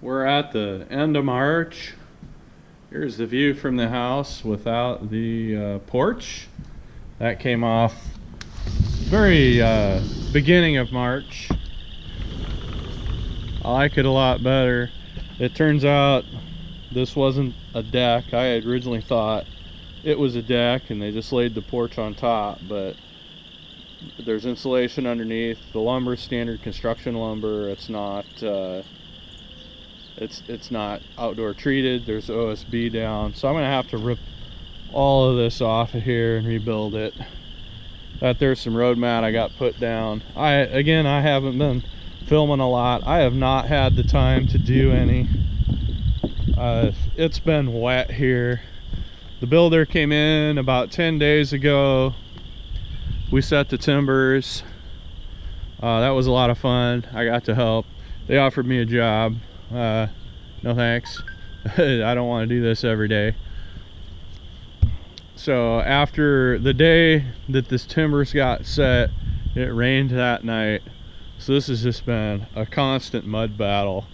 We're at the end of March. Here's the view from the house without the porch. That came off very beginning of March. I like it a lot better. It turns out this wasn't a deck. I had originally thought it was a deck and they just laid the porch on top, but there's insulation underneath. The lumber is standard construction lumber. It's not it's not outdoor treated. There's OSB down, so I'm gonna have to rip all of this off of here and rebuild it. There's some road mat I got put down. I haven't been filming a lot. I have not had the time to do any. It's been wet here. The builder came in about 10 days ago. We set the timbers. That was a lot of fun. I got to help. They offered me a job. No thanks. I don't want to do this every day. So after the day that this timbers got set, it rained that night. So this has just been a constant mud battle.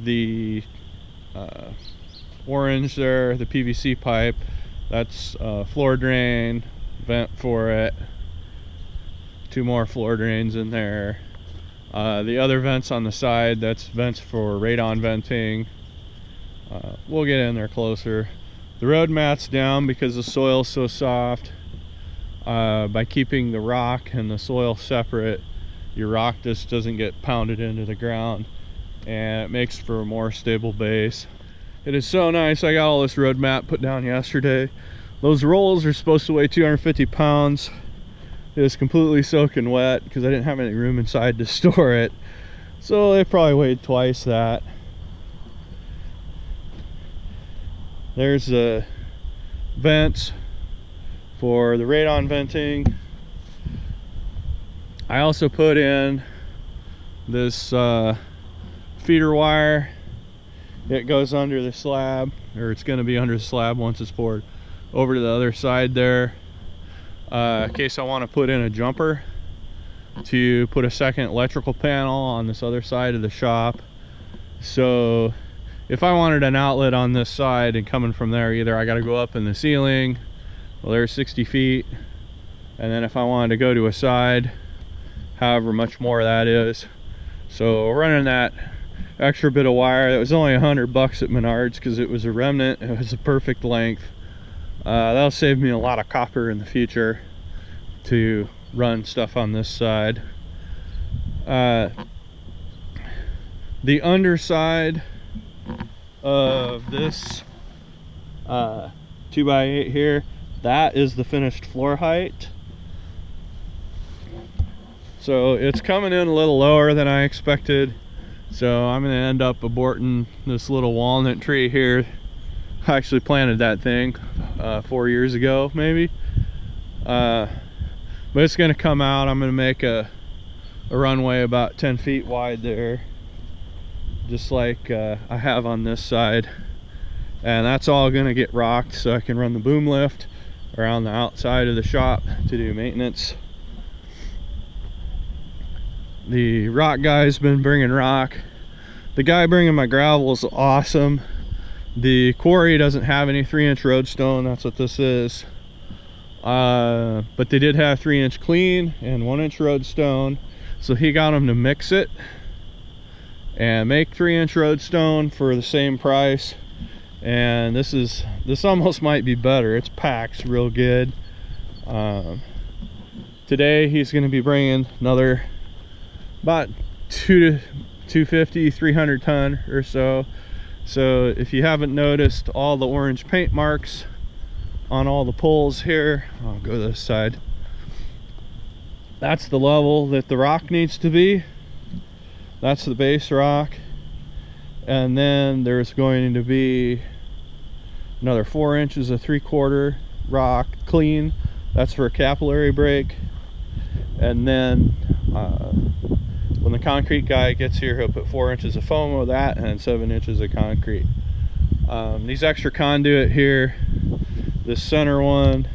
The orange there, the PVC pipe, that's floor drain, vent for it. 2 more floor drains in there. The other vents on the side, that's vents for radon venting. We'll get in there closer. The road mat's down because the soil's so soft. By keeping the rock and the soil separate, your rock just doesn't get pounded into the ground, and it makes for a more stable base. It is so nice. I got all this road mat put down yesterday. Those rolls are supposed to weigh 250 pounds. It was completely soaking wet because I didn't have any room inside to store it. So they probably weighed twice that. There's the vents for the radon venting. I also put in this feeder wire. It goes under the slab, or it's going to be under the slab once it's poured, over to the other side there, in case I want to put in a jumper to put a second electrical panel on this other side of the shop. So if I wanted an outlet on this side and coming from there, either I got to go up in the ceiling, well, there's 60 feet, and then if I wanted to go to a side, however much more that is. So running that extra bit of wire, that was only $100 at Menards because it was a remnant. It was a perfect length. That'll save me a lot of copper in the future to run stuff on this side. The underside of this 2x8 here, that is the finished floor height. So it's coming in a little lower than I expected. So I'm going to end up aborting this little walnut tree here. I actually planted that thing 4 years ago, maybe. But it's going to come out. I'm going to make a runway about 10 feet wide there, just like I have on this side. And that's all going to get rocked so I can run the boom lift around the outside of the shop to do maintenance. The rock guy's been bringing rock. The guy bringing my gravel is awesome. The quarry doesn't have any 3-inch roadstone. That's what this is. But they did have 3-inch clean and 1-inch roadstone. So he got them to mix it and make 3-inch roadstone for the same price. And this almost might be better. It's packed real good. Today he's going to be bringing another about 250, 300 ton or so. So if you haven't noticed all the orange paint marks on all the poles here, I'll go this side. That's the level that the rock needs to be. That's the base rock. And then there's going to be another 4 inches of 3/4 rock clean. That's for a capillary break. And then when the concrete guy gets here, he'll put 4 inches of foam with that and 7 inches of concrete. These extra conduit here, this center one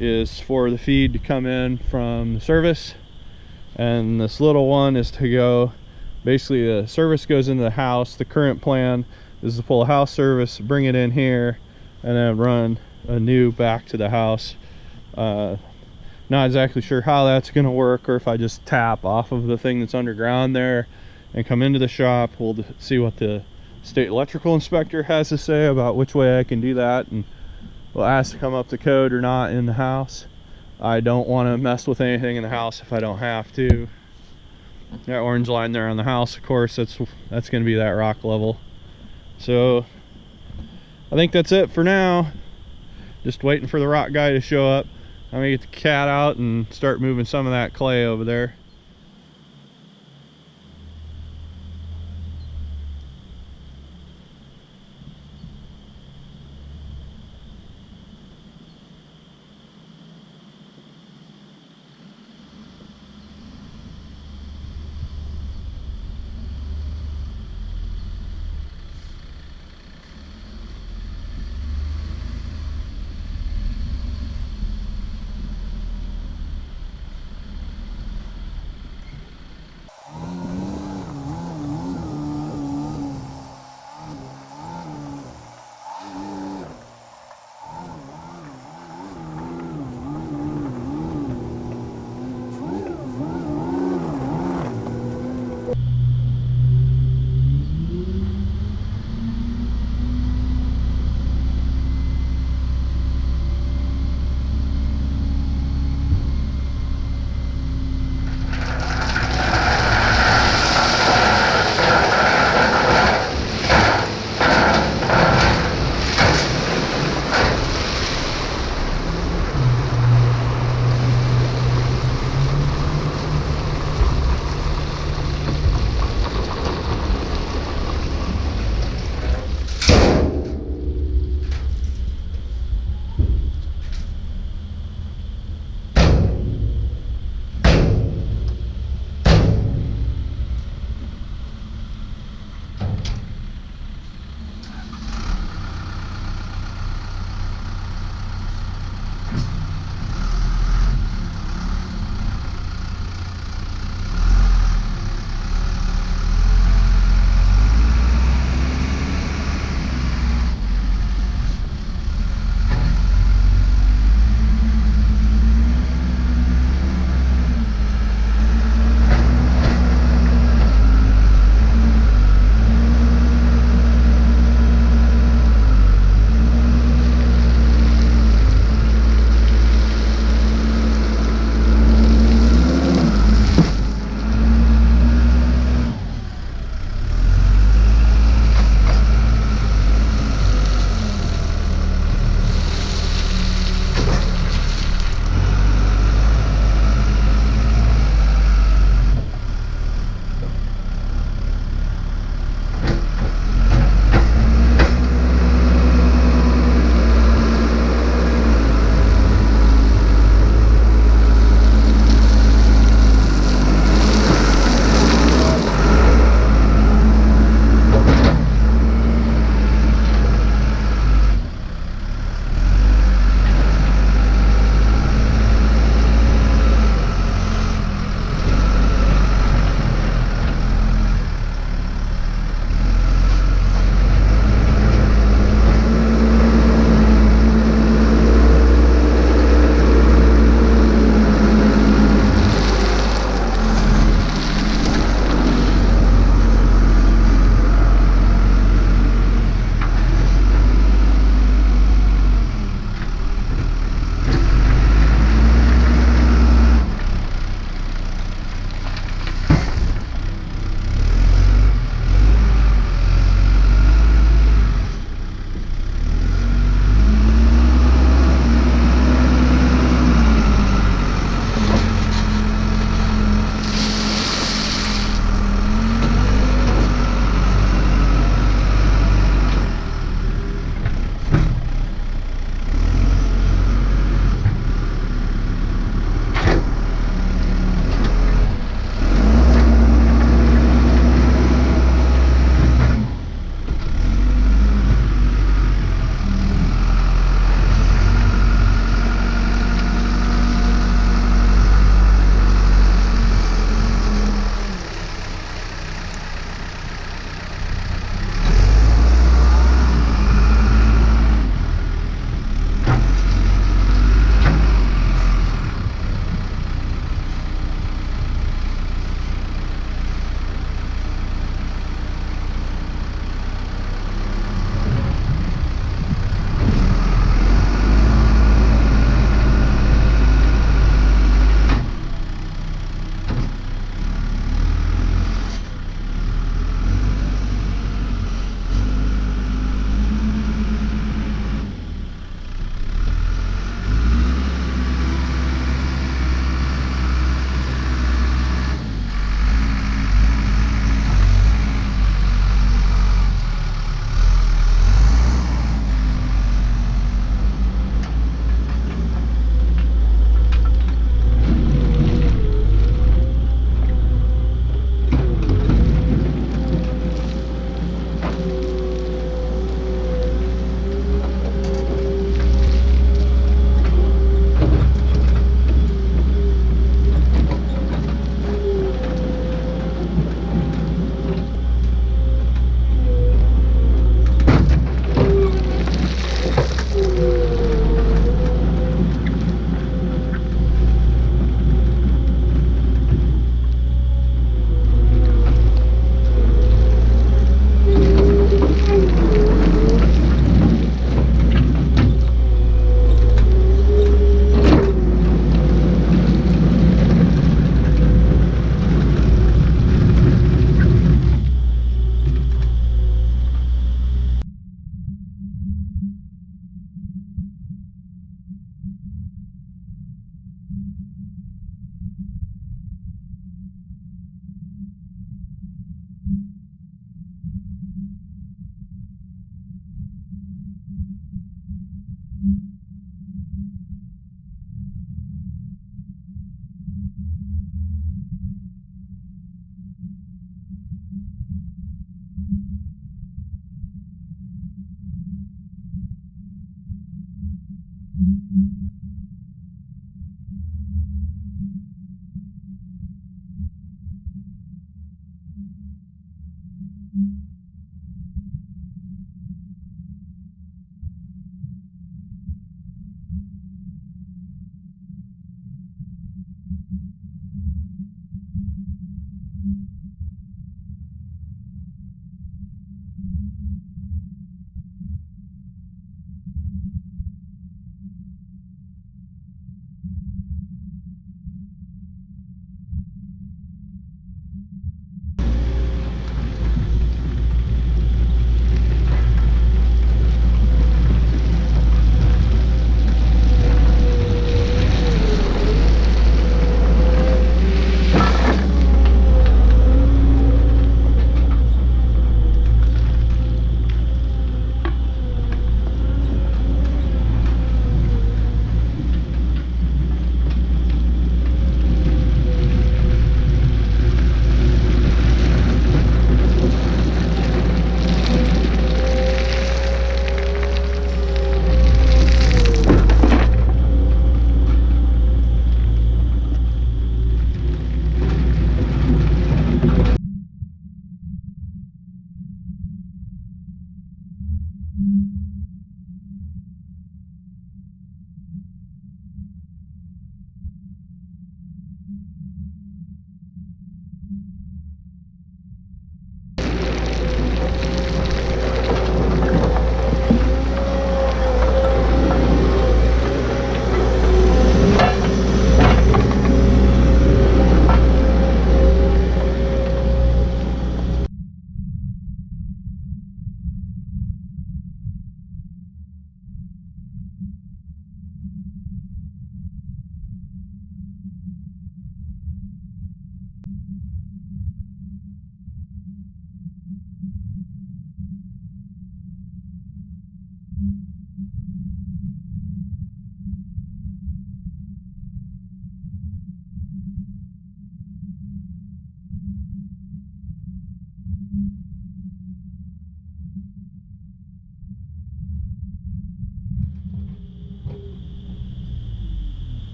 is for the feed to come in from the service, and this little one is to go Basically the service goes into the house. The current plan is to pull a house service, bring it in here, and then run a new back to the house. Not exactly sure how that's going to work, or if I just tap off of the thing that's underground there and come into the shop. We'll see what the state electrical inspector has to say about which way I can do that, and we'll ask to come up to code or not in the house. I don't want to mess with anything in the house if I don't have to. That orange line there on the house, of course, that's going to be that rock level. So I think that's it for now. Just waiting for the rock guy to show up. I'm gonna get the cat out and start moving some of that clay over there.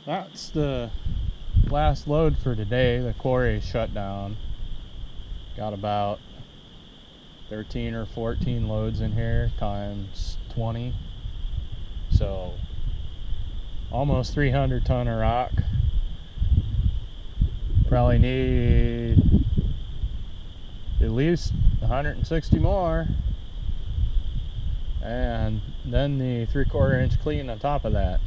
That's the last load for today. The quarry is shut down. Got about 13 or 14 loads in here times 20. So almost 300 ton of rock. Probably need at least 160 more. And then the 3/4 inch clean on top of that.